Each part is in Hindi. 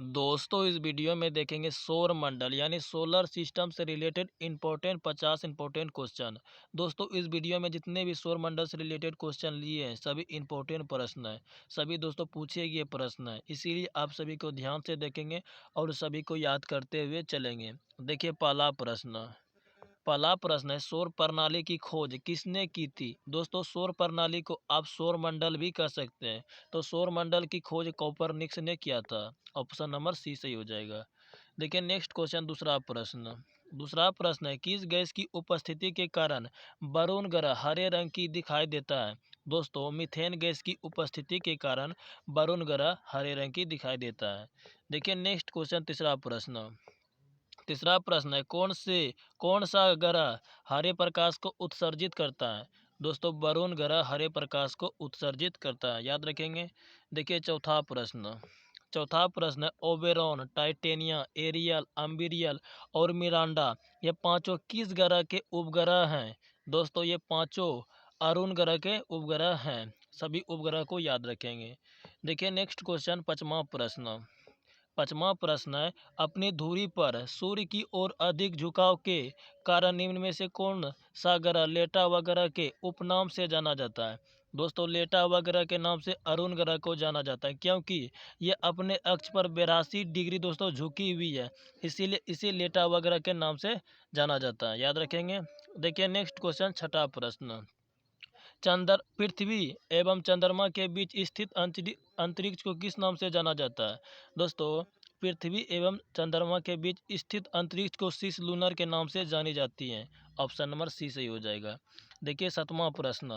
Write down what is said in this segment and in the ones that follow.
दोस्तों इस वीडियो में देखेंगे सौर मंडल यानी सोलर सिस्टम से रिलेटेड इंपॉर्टेंट 50 इंपॉर्टेंट क्वेश्चन। दोस्तों इस वीडियो में जितने भी सौर मंडल से रिलेटेड क्वेश्चन लिए हैं सभी इंपॉर्टेंट प्रश्न हैं। सभी दोस्तों पूछे गए प्रश्न हैं, इसीलिए आप सभी को ध्यान से देखेंगे और सभी को याद करते हुए चलेंगे। देखिए पहला प्रश्न है, सौर प्रणाली की खोज किसने की थी। दोस्तों सौर प्रणाली को आप सौर मंडल भी कह सकते हैं। तो सौर मंडल की खोज कोपरनिकस ने किया था। ऑप्शन नंबर सी सही हो जाएगा। देखिए नेक्स्ट क्वेश्चन दूसरा प्रश्न है, किस गैस की उपस्थिति के कारण वरुण ग्रह हरे रंग की दिखाई देता है। दोस्तों मीथेन गैस की उपस्थिति के कारण वरुण ग्रह हरे रंग की दिखाई देता है। देखिए नेक्स्ट क्वेश्चन तीसरा प्रश्न है, कौन सा ग्रह हरे प्रकाश को उत्सर्जित करता है। दोस्तों वरुण ग्रह हरे प्रकाश को उत्सर्जित करता है, याद रखेंगे। देखिए चौथा प्रश्न है, ओबेरॉन, टाइटेनिया, एरियल, अम्बिरियल और मिरांडा ये पांचों किस ग्रह के उपग्रह हैं। दोस्तों ये पांचों अरुण ग्रह के उपग्रह हैं। सभी उपग्रह को याद रखेंगे। देखिए नेक्स्ट क्वेश्चन पाँचवा प्रश्न है, अपनी धुरी पर सूर्य की ओर अधिक झुकाव के कारण निम्न में से कौन सा ग्रह लेटा हुआ ग्रह के उपनाम से जाना जाता है। दोस्तों लेटा हुआ ग्रह के नाम से अरुण ग्रह को जाना जाता है, क्योंकि ये अपने अक्ष पर 82 डिग्री दोस्तों झुकी हुई है, इसीलिए इसे लेटा हुआ ग्रह के नाम से जाना जाता है, याद रखेंगे। देखिए नेक्स्ट क्वेश्चन छठा प्रश्न, पृथ्वी एवं चंद्रमा के बीच स्थित अंतरिक्ष को किस नाम से जाना जाता है। दोस्तों पृथ्वी एवं चंद्रमा के बीच स्थित अंतरिक्ष को सिस लूनर के नाम से जानी जाती है। ऑप्शन नंबर सी सही हो जाएगा। देखिए सातवां प्रश्न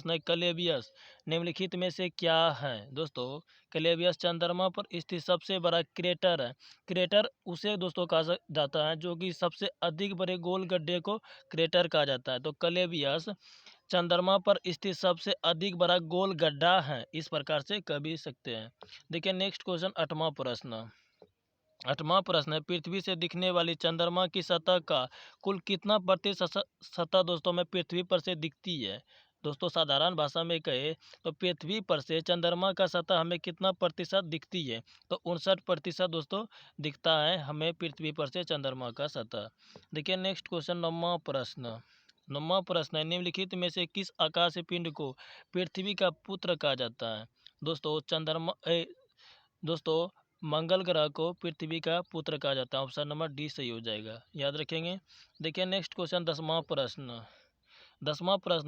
है, क्लेबियस निम्नलिखित में से क्या है। दोस्तों क्लेबियस चंद्रमा पर स्थित सबसे बड़ा क्रेटर है। क्रेटर उसे दोस्तों कहा जाता है जो कि सबसे अधिक बड़े गोल गड्ढे को क्रेटर कहा जाता है। तो क्लेबियस चंद्रमा पर स्थित सबसे अधिक बड़ा गोल गड्ढा है, इस प्रकार से कह भी सकते हैं। देखिए नेक्स्ट क्वेश्चन आठवां प्रश्न है, पृथ्वी से दिखने वाली चंद्रमा की सतह का कुल कितना प्रतिशत सतह दोस्तों में पृथ्वी पर से दिखती है। दोस्तों साधारण भाषा में कहे तो पृथ्वी पर से चंद्रमा का सतह हमें कितना प्रतिशत दिखती है। तो 59% दोस्तों दिखता है हमें पृथ्वी पर से चंद्रमा का सतह। देखिए नेक्स्ट क्वेश्चन नौवां प्रश्न है, निम्नलिखित में से किस आकाशीय पिंड को पृथ्वी का पुत्र कहा जाता है। दोस्तों मंगल ग्रह को पृथ्वी का पुत्र कहा जाता है। ऑप्शन नंबर डी सही हो जाएगा, याद रखेंगे। देखिए नेक्स्ट क्वेश्चन दसवां प्रश्न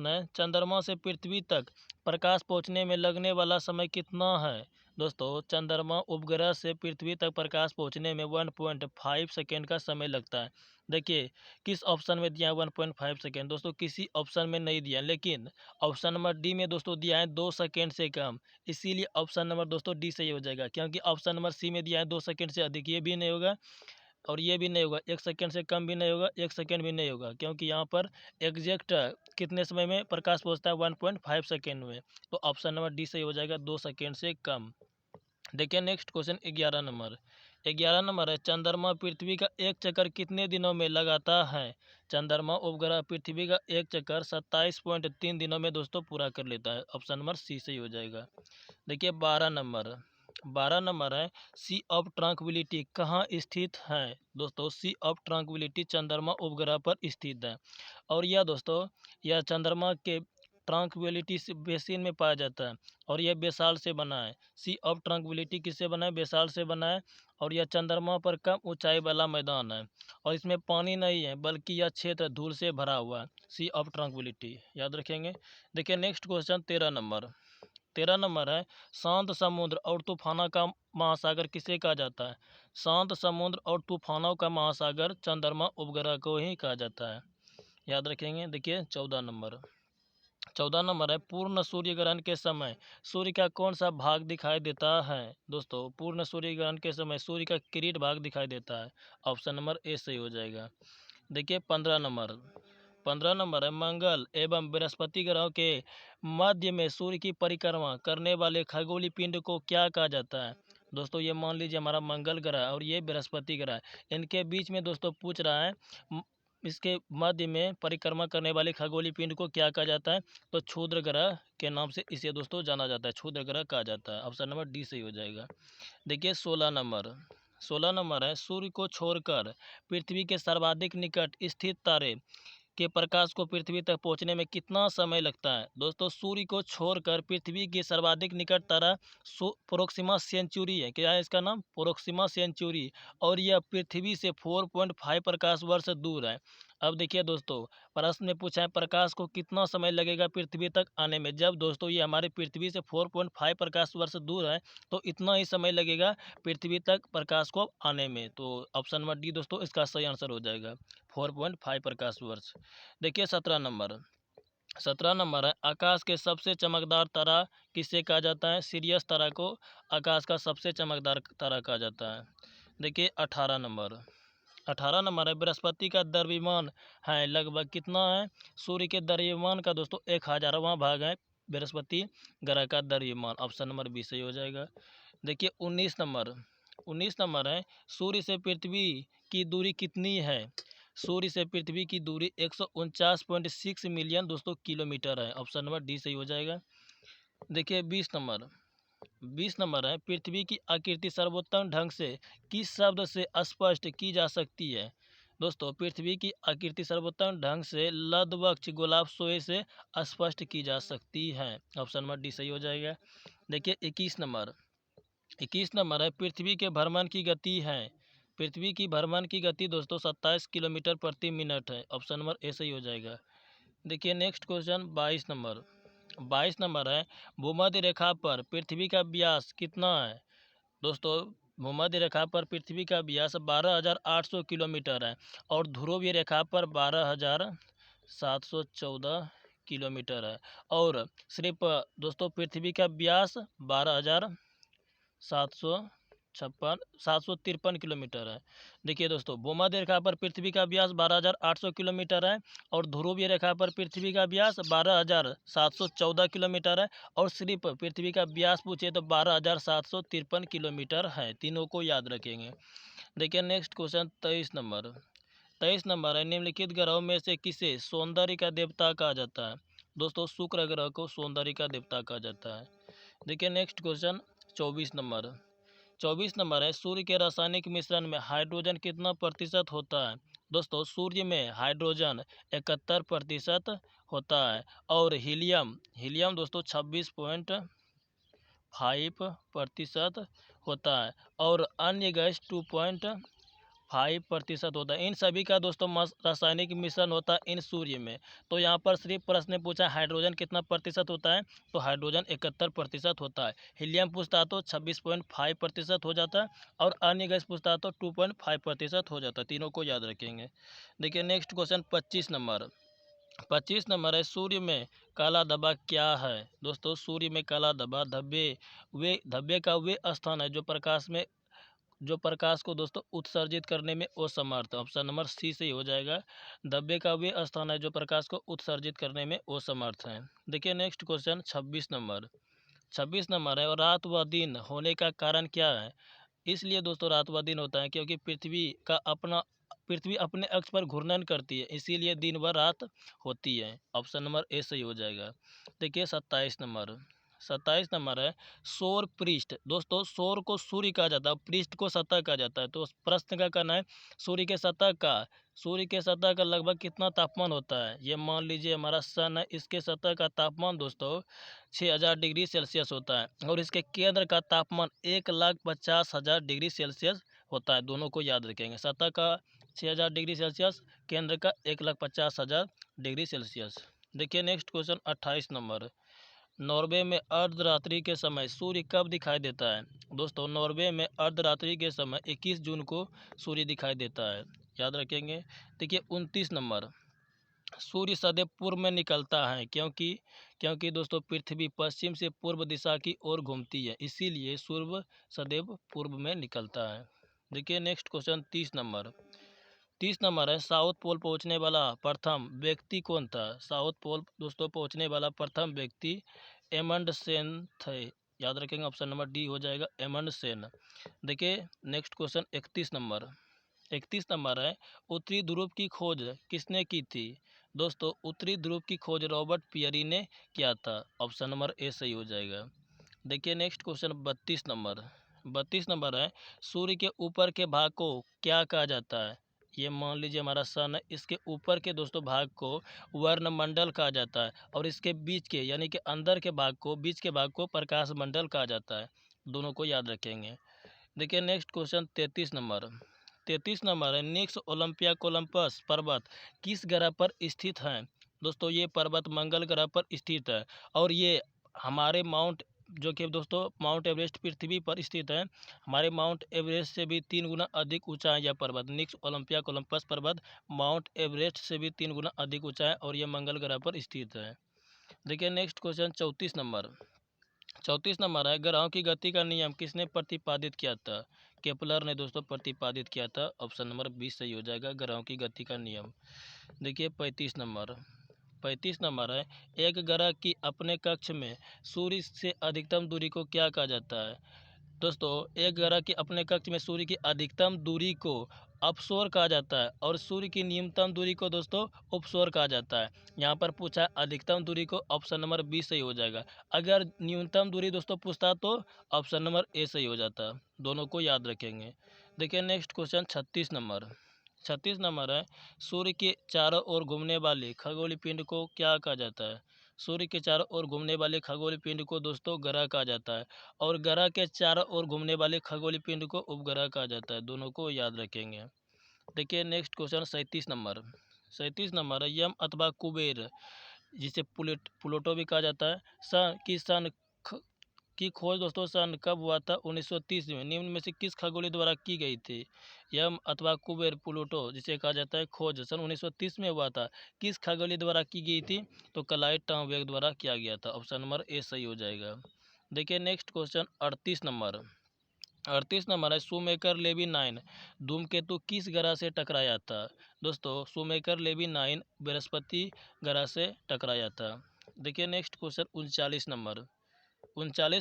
है, चंद्रमा से पृथ्वी तक प्रकाश पहुंचने में लगने वाला समय कितना है। दोस्तों चंद्रमा उपग्रह से पृथ्वी तक प्रकाश पहुंचने में 1.5 सेकेंड का समय लगता है। देखिए किस ऑप्शन में दिया है 1.5 सेकेंड। दोस्तों किसी ऑप्शन में नहीं दिया, लेकिन ऑप्शन नंबर डी में दोस्तों दिया है 2 सेकेंड से कम, इसीलिए ऑप्शन नंबर दोस्तों डी सही हो जाएगा। क्योंकि ऑप्शन नंबर सी में दिया है 2 सेकेंड से अधिक, ये भी नहीं होगा और ये भी नहीं होगा। 1 सेकेंड से कम भी नहीं होगा, 1 सेकेंड भी नहीं होगा, क्योंकि यहाँ पर एग्जैक्ट कितने समय में प्रकाश पहुँचता है 1.5 सेकेंड में। तो ऑप्शन नंबर डी सही हो जाएगा, 2 सेकेंड से कम। देखिए नेक्स्ट क्वेश्चन 11 नंबर है, चंद्रमा पृथ्वी का एक चक्कर कितने दिनों में लगाता है। चंद्रमा उपग्रह पृथ्वी का एक चक्कर 27.3 दिनों में दोस्तों पूरा कर लेता है। ऑप्शन नंबर सी सही हो जाएगा। देखिए 12 नंबर है, सी ऑफ ट्रंक्विलिटी कहाँ स्थित है। दोस्तों सी ऑफ ट्रंक्विलिटी चंद्रमा उपग्रह पर स्थित है, और यह चंद्रमा के ट्रंक्विलिटी बेसिन में पाया जाता है, और यह बेसाल से बना है। सी ऑफ ट्रंक्विलिटी किससे बना है, बेसाल से बना है, और यह चंद्रमा पर कम ऊंचाई वाला मैदान है, और इसमें पानी नहीं है बल्कि यह क्षेत्र धूल से भरा हुआ है। सी ऑफ ट्रंक्विलिटी याद रखेंगे। देखिए नेक्स्ट क्वेश्चन 13 नंबर है, शांत समुद्र और तूफानों का महासागर किसे कहा जाता है। शांत समुद्र और तूफानों का महासागर चंद्रमा उपग्रह को ही कहा जाता है, याद रखेंगे। देखिए 14 नंबर है, पूर्ण सूर्य ग्रहण के समय सूर्य का कौन सा भाग दिखाई देता है। दोस्तों पूर्ण सूर्य ग्रहण के समय सूर्य का किरीट भाग दिखाई देता है। ऑप्शन नंबर ए सही हो जाएगा। देखिए 15 नंबर है, मंगल एवं बृहस्पति ग्रहों के मध्य में सूर्य की परिक्रमा करने वाले खगोलीय पिंड को क्या कहा जाता है। दोस्तों ये मान लीजिए हमारा मंगल ग्रह और ये बृहस्पति ग्रह, इनके बीच में दोस्तों पूछ रहा है इसके मध्य में परिक्रमा करने वाले खगोलीय पिंड को क्या कहा जाता है? तो क्षुद्र ग्रह के नाम से इसे दोस्तों जाना जाता है, क्षुद्र ग्रह कहा जाता है। ऑप्शन नंबर डी सही हो जाएगा। देखिए 16 नंबर है, सूर्य को छोड़कर पृथ्वी के सर्वाधिक निकट स्थित तारे के प्रकाश को पृथ्वी तक पहुंचने में कितना समय लगता है? दोस्तों सूर्य को छोड़कर पृथ्वी के सर्वाधिक निकट तारा प्रोक्सिमा सेंचुरी है। क्या है इसका नाम? Proxima Centauri. और यह पृथ्वी से 4.5 प्रकाश वर्ष दूर है। अब देखिए दोस्तों, प्रश्न में पूछा है प्रकाश को कितना समय लगेगा पृथ्वी तक आने में। जब दोस्तों ये हमारे पृथ्वी से 4.5 प्रकाश वर्ष दूर है तो इतना ही समय लगेगा पृथ्वी तक प्रकाश को आने में। तो ऑप्शन नंबर डी दोस्तों इसका सही आंसर हो जाएगा, 4.5 प्रकाश वर्ष। देखिए 17 नंबर है, आकाश के सबसे चमकदार तारा किसे कहा जाता है? सिरियस तारा को आकाश का सबसे चमकदार तारा कहा जाता है। देखिए 18 नंबर है, बृहस्पति का द्रव्यमान है लगभग कितना है? सूर्य के द्रव्यमान का दोस्तों 1000वां भाग है बृहस्पति ग्रह का द्रव्यमान। ऑप्शन नंबर बी सही हो जाएगा। देखिए 19 नंबर है, सूर्य से पृथ्वी की दूरी कितनी है? सूर्य से पृथ्वी की दूरी 149.6 मिलियन दोस्तों किलोमीटर है। ऑप्शन नंबर डी सही हो जाएगा। देखिए 20 नंबर है, पृथ्वी की आकृति सर्वोत्तम ढंग से किस शब्द से स्पष्ट की जा सकती है? दोस्तों पृथ्वी की आकृति सर्वोत्तम ढंग से लधवक्ष गोलाभ सोए से स्पष्ट की जा सकती है। ऑप्शन नंबर डी सही हो जाएगा। देखिए 21 नंबर है, पृथ्वी के भ्रमण की गति है। पृथ्वी की भ्रमण की गति दोस्तों 27 किलोमीटर प्रति मिनट है। ऑप्शन नंबर ए सही हो जाएगा। देखिए नेक्स्ट क्वेश्चन 22 नंबर है, भूमध्य रेखा पर पृथ्वी का व्यास कितना है? दोस्तों भूमध्य रेखा पर पृथ्वी का व्यास 12,800 किलोमीटर है और ध्रुवीय रेखा पर 12,714 किलोमीटर है। और सिर्फ दोस्तों पृथ्वी का व्यास 753 किलोमीटर है। देखिए दोस्तों भूमध्य रेखा पर पृथ्वी का व्यास 12,800 किलोमीटर है और ध्रुवीय रेखा पर पृथ्वी का व्यास 12,714 किलोमीटर है। और सिर्फ पृथ्वी का व्यास पूछे तो 12,753 किलोमीटर है। तीनों को याद रखेंगे। देखिए नेक्स्ट क्वेश्चन 23 नंबर है, निम्नलिखित ग्रहों में से किसे सौंदर्य का देवता कहा जाता है? दोस्तों शुक्र ग्रह को सौंदर्य का देवता कहा जाता है। देखिए नेक्स्ट क्वेश्चन 24 नंबर है, सूर्य के रासायनिक मिश्रण में हाइड्रोजन कितना प्रतिशत होता है? दोस्तों सूर्य में हाइड्रोजन 71% होता है और हीलियम दोस्तों 26.5% होता है और अन्य गैस 2.5% होता है। इन सभी का दोस्तों रासायनिक मिश्रण होता है इन सूर्य में। तो यहाँ पर सिर्फ प्रश्न पूछा हाइड्रोजन कितना प्रतिशत होता है, तो हाइड्रोजन 71% होता है। हीलियम पूछता तो 26.5% हो जाता है और अन्य गैस पूछता तो 2.5% हो जाता है। तीनों को याद रखेंगे। देखिए नेक्स्ट क्वेश्चन 25 नंबर है, सूर्य में काला धब्बा क्या है? दोस्तों सूर्य में काला धब्बा धब्बे का वे स्थान है जो प्रकाश को दोस्तों उत्सर्जित करने में असमर्थ। ऑप्शन नंबर सी से ही हो जाएगा। धब्बे का वे स्थान है जो प्रकाश को उत्सर्जित करने में असमर्थ है। देखिए नेक्स्ट क्वेश्चन 26 नंबर है, और रात व दिन होने का कारण क्या है? इसलिए दोस्तों रात व दिन होता है क्योंकि पृथ्वी अपने अक्ष पर घूर्णन करती है, इसीलिए दिन व रात होती है। ऑप्शन नंबर ए सही हो जाएगा। देखिए 27 नंबर है, सौर पृष्ठ। दोस्तों सौर को सूर्य कहा जाता है, पृष्ठ को सतह कहा जाता है। तो प्रश्न का कहना है सूर्य के सतह का लगभग कितना तापमान होता है? ये मान लीजिए हमारा सन है, इसके सतह का तापमान दोस्तों 6000 डिग्री सेल्सियस होता है और इसके केंद्र का तापमान 1,50,000 डिग्री सेल्सियस होता है। दोनों को याद रखेंगे, सतह का 6000 डिग्री सेल्सियस, केंद्र का 1,50,000 डिग्री सेल्सियस। देखिए नेक्स्ट क्वेश्चन 28 नंबर, नॉर्वे में अर्धरात्रि के समय सूर्य कब दिखाई देता है? दोस्तों नॉर्वे में अर्धरात्रि के समय 21 जून को सूर्य दिखाई देता है, याद रखेंगे। देखिए 29 नंबर, सूर्य सदैव पूर्व में निकलता है क्योंकि दोस्तों पृथ्वी पश्चिम से पूर्व दिशा की ओर घूमती है, इसीलिए सूर्य सदैव पूर्व में निकलता है। देखिए नेक्स्ट क्वेश्चन 30 नंबर है, साउथ पोल पहुंचने वाला प्रथम व्यक्ति कौन था? साउथ पोल दोस्तों पहुंचने वाला प्रथम व्यक्ति एमंडसेन थे, याद रखेंगे। ऑप्शन नंबर डी हो जाएगा, एमंडसेन। देखिए नेक्स्ट क्वेश्चन 31 नंबर, 31 नंबर है, उत्तरी ध्रुव की खोज किसने की थी? दोस्तों उत्तरी ध्रुव की खोज रॉबर्ट पियरी ने किया था। ऑप्शन नंबर ए सही हो जाएगा। देखिए नेक्स्ट क्वेश्चन 32 नंबर है, सूर्य के ऊपर के भाग को क्या कहा जाता है? ये मान लीजिए हमारा सन है, इसके ऊपर के दोस्तों भाग को वर्णमंडल कहा जाता है और इसके बीच के यानी कि अंदर के भाग को बीच के भाग को प्रकाश मंडल कहा जाता है। दोनों को याद रखेंगे। देखिए नेक्स्ट क्वेश्चन 33 नंबर है, निक्स ओलंपिया कोलंपस पर्वत किस ग्रह पर स्थित है? दोस्तों ये पर्वत मंगल ग्रह पर स्थित है और ये हमारे माउंट जो कि दोस्तों माउंट एवरेस्ट पृथ्वी पर स्थित है, हमारे माउंट एवरेस्ट से भी 3 गुना अधिक ऊंचा है यह पर्वत। निक्स ओलंपिया कोलंपस पर्वत माउंट एवरेस्ट से भी 3 गुना अधिक ऊंचा है और यह मंगल ग्रह पर स्थित है। देखिए नेक्स्ट क्वेश्चन 34 नंबर है, ग्रहों की गति का नियम किसने प्रतिपादित किया था? केपलर ने दोस्तों प्रतिपादित किया था। ऑप्शन नंबर 20 सही हो जाएगा, ग्रहों की गति का नियम। देखिए 35 नंबर है, एक ग्रह की अपने कक्ष में सूर्य से अधिकतम दूरी को क्या कहा जाता है? दोस्तों एक ग्रह की अपने कक्ष में सूर्य की अधिकतम दूरी को अपसौर कहा जाता है और सूर्य की न्यूनतम दूरी को दोस्तों उपसौर कहा जाता है। यहाँ पर पूछा है अधिकतम दूरी को, ऑप्शन नंबर 20 सही हो जाएगा। अगर न्यूनतम दूरी दोस्तों पूछता तो ऑप्शन नंबर ए सही हो जाता। दोनों को याद रखेंगे। देखिए नेक्स्ट क्वेश्चन 36 नंबर है, सूर्य के चारों ओर घूमने वाले खगोलीय पिंड को क्या कहा जाता है? सूर्य के चारों ओर घूमने वाले खगोलीय पिंड को दोस्तों ग्रह कहा जाता है और ग्रह के चारों ओर घूमने वाले खगोलीय पिंड को उपग्रह कहा जाता है। दोनों को याद रखेंगे। देखिए नेक्स्ट क्वेश्चन 37 नंबर है, यम अथवा कुबेर जिसे प्लूटो भी कहा जाता है सन की खोज दोस्तों सन कब हुआ था? 1930 में। निम्न में से किस खगोलीय द्वारा की गई थी? यम अथवा कुबेर प्लूटो जिसे कहा जाता है खोज सन 1930 में हुआ था। किस खगोलीय द्वारा की गई थी? तो कलाइड टॉमवेग द्वारा किया गया था। ऑप्शन नंबर ए सही हो जाएगा। देखिए नेक्स्ट क्वेश्चन 38 नंबर है, शूमेकर लेवी 9 धूमकेतु किस ग्रह से टकराया था? दोस्तों शूमेकर लेवी 9 बृहस्पति ग्रह से टकराया था। देखिए नेक्स्ट क्वेश्चन 39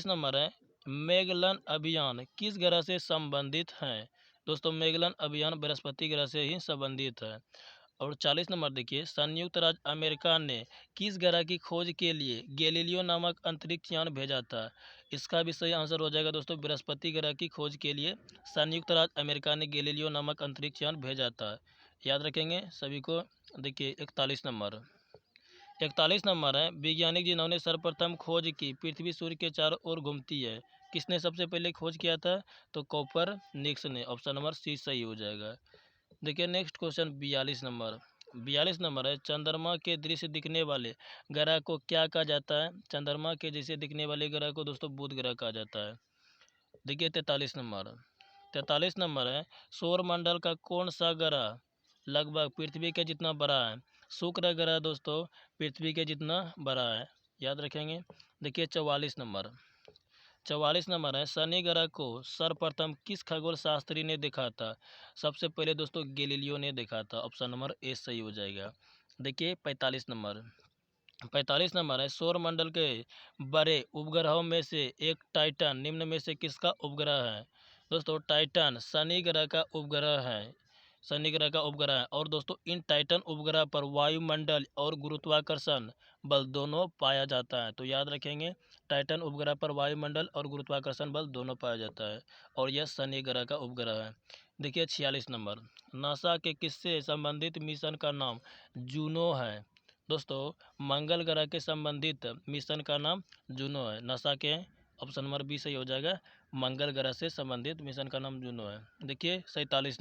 नंबर है, मैगलन अभियान किस ग्रह से संबंधित है? दोस्तों मैगलन अभियान बृहस्पति ग्रह से ही संबंधित है। और 40 नंबर देखिए, संयुक्त राज्य अमेरिका ने किस ग्रह की खोज के लिए गैलीलियो नामक अंतरिक्ष यान भेजा था? इसका भी सही आंसर हो जाएगा दोस्तों बृहस्पति ग्रह की खोज के लिए संयुक्त राज्य अमेरिका ने गैलीलियो नामक अंतरिक्ष यान भेजा था। याद रखेंगे सभी को। देखिए 41 नंबर है, वैज्ञानिक जिन्होंने सर्वप्रथम खोज की पृथ्वी सूर्य के चारों ओर घूमती है किसने सबसे पहले खोज किया था? तो कोपरनिकस ने। ऑप्शन नंबर सी सही हो जाएगा। देखिए नेक्स्ट क्वेश्चन 42 नंबर है, चंद्रमा के दृश्य दिखने वाले ग्रह को क्या कहा जाता है? चंद्रमा के जैसे दिखने वाले ग्रह को दोस्तों बुध ग्रह कहा जाता है। देखिए 43 नंबर है, सौर मंडल का कौन सा ग्रह लगभग पृथ्वी के जितना बड़ा है? शुक्र ग्रह दोस्तों पृथ्वी के जितना बड़ा है। याद रखेंगे। देखिए 44 नंबर है, शनि ग्रह को सर्वप्रथम किस खगोल शास्त्री ने देखा था? सबसे पहले दोस्तों गैलीलियो ने देखा था। ऑप्शन नंबर ए सही हो जाएगा। देखिए 45 नंबर है, सौर मंडल के बड़े उपग्रहों में से एक टाइटन निम्न में से किसका उपग्रह है? दोस्तों टाइटन शनि ग्रह का उपग्रह है और दोस्तों इन टाइटन उपग्रह पर वायुमंडल और गुरुत्वाकर्षण बल दोनों पाया जाता है। तो याद रखेंगे टाइटन उपग्रह पर वायुमंडल और गुरुत्वाकर्षण बल दोनों पाया जाता है और यह शनि ग्रह का उपग्रह है। देखिए 46 नंबर, नासा के किससे संबंधित मिशन का नाम जूनो है? दोस्तों मंगल ग्रह के संबंधित मिशन का नाम जूनो है। नासा के ऑप्शन नंबर बी सही हो जाएगा, मंगल ग्रह से संबंधित मिशन का नाम जूनो है। देखिए 47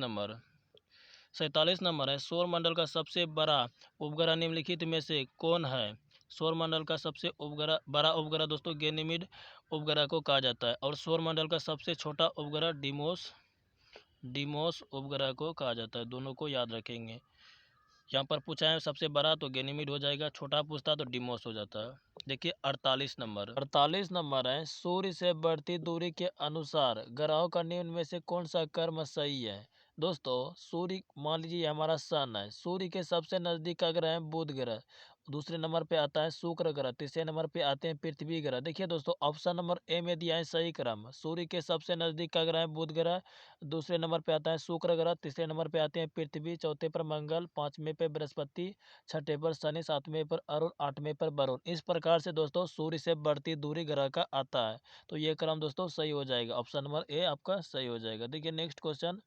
नंबर है, सौर मंडल का सबसे बड़ा उपग्रह निम्नलिखित में से कौन है? सौर मंडल का सबसे बड़ा उपग्रह दोस्तों गैनीमेड उपग्रह को कहा जाता है और सौर मंडल का सबसे छोटा उपग्रह डिमोस उपग्रह को कहा जाता है। दोनों को याद रखेंगे। यहाँ पर पूछा है सबसे बड़ा तो गैनीमेड हो जाएगा, छोटा पूछता तो डिमोस हो जाता है। देखिए 48 नंबर है, सूर्य से बढ़ती दूरी के अनुसार ग्रहों का निम्न में से कौन सा क्रम सही है? दोस्तों सूर्य मान लीजिए हमारा सन है, सूर्य के सबसे नज़दीक का ग्रह है बुध ग्रह, दूसरे नंबर पे आता है शुक्र ग्रह, तीसरे नंबर पे आते हैं पृथ्वी ग्रह। देखिए दोस्तों ऑप्शन नंबर ए में दिया है सही क्रम। सूर्य के सबसे नज़दीक का ग्रह है बुध ग्रह, दूसरे नंबर पे आता है शुक्र ग्रह, तीसरे नंबर पे आते हैं पृथ्वी, चौथे पर मंगल, पाँचवें पे बृहस्पति, छठे पर शनि, सातवें पर अरुण, आठवें पर वरुण। इस प्रकार से दोस्तों सूर्य से बढ़ती दूरी ग्रह का आता है। तो ये क्रम दोस्तों सही हो जाएगा, ऑप्शन नंबर ए आपका सही हो जाएगा। देखिए नेक्स्ट क्वेश्चन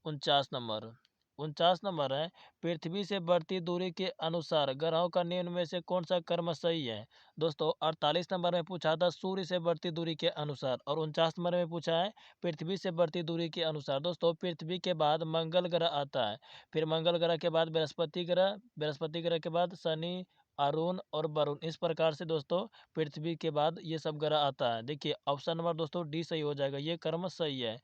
49 नंबर है, पृथ्वी से बढ़ती दूरी के अनुसार ग्रहों का निम्न में से कौन सा कर्म सही है। दोस्तों 48 नंबर में पूछा था सूर्य से बढ़ती दूरी के अनुसार, और 49 नंबर में पूछा है पृथ्वी से बढ़ती दूरी के अनुसार। दोस्तों पृथ्वी के बाद मंगल ग्रह आता है, फिर मंगल ग्रह के बाद बृहस्पति ग्रह, बृहस्पति ग्रह के बाद शनि, अरुण और वरुण। इस प्रकार से दोस्तों पृथ्वी के बाद ये सब ग्रह आता है। देखिए ऑप्शन नंबर दोस्तों डी सही हो जाएगा, ये क्रम सही है।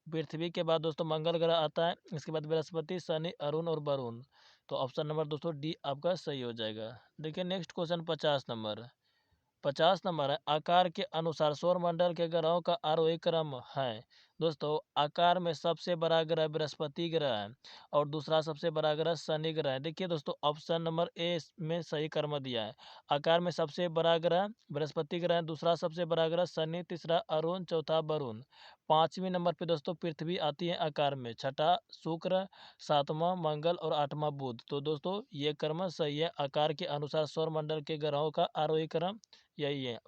पृथ्वी के बाद दोस्तों मंगल ग्रह आता है, इसके बाद बृहस्पति, शनि, अरुण और वरुण। तो ऑप्शन नंबर दोस्तों डी आपका सही हो जाएगा। देखिए नेक्स्ट क्वेश्चन 50 नंबर है, आकार के अनुसार सौरमंडल के ग्रहों का आरोही क्रम है। दोस्तों आकार में सबसे बड़ा ग्रह बृहस्पति ग्रह है, और दूसरा सबसे बड़ा ग्रह शनि ग्रह है। देखिए दोस्तों ऑप्शन नंबर ए में सही क्रम दिया है। आकार में सबसे बड़ा ग्रह बृहस्पति ग्रह है, दूसरा सबसे बड़ा ग्रह शनि, तीसरा अरुण, चौथा वरुण। पाँचवें नंबर पे दोस्तों पृथ्वी आती है आकार में, छठा शुक्र, सातवां मंगल और आठवां बुध। तो दोस्तों ये क्रम सही है, आकार के अनुसार सौरमंडल के ग्रहों का आरोही क्रम यही है।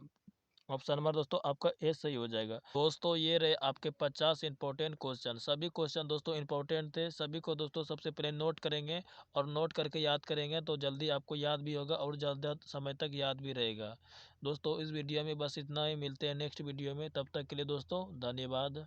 ऑप्शन नंबर दोस्तों आपका ए सही हो जाएगा। दोस्तों ये रहे आपके 50 इंपॉर्टेंट क्वेश्चन। सभी क्वेश्चन दोस्तों इंपॉर्टेंट थे, सभी को दोस्तों सबसे पहले नोट करेंगे, और नोट करके याद करेंगे तो जल्दी आपको याद भी होगा और ज़्यादा समय तक याद भी रहेगा। दोस्तों इस वीडियो में बस इतना ही, मिलते हैं नेक्स्ट वीडियो में, तब तक के लिए दोस्तों धन्यवाद।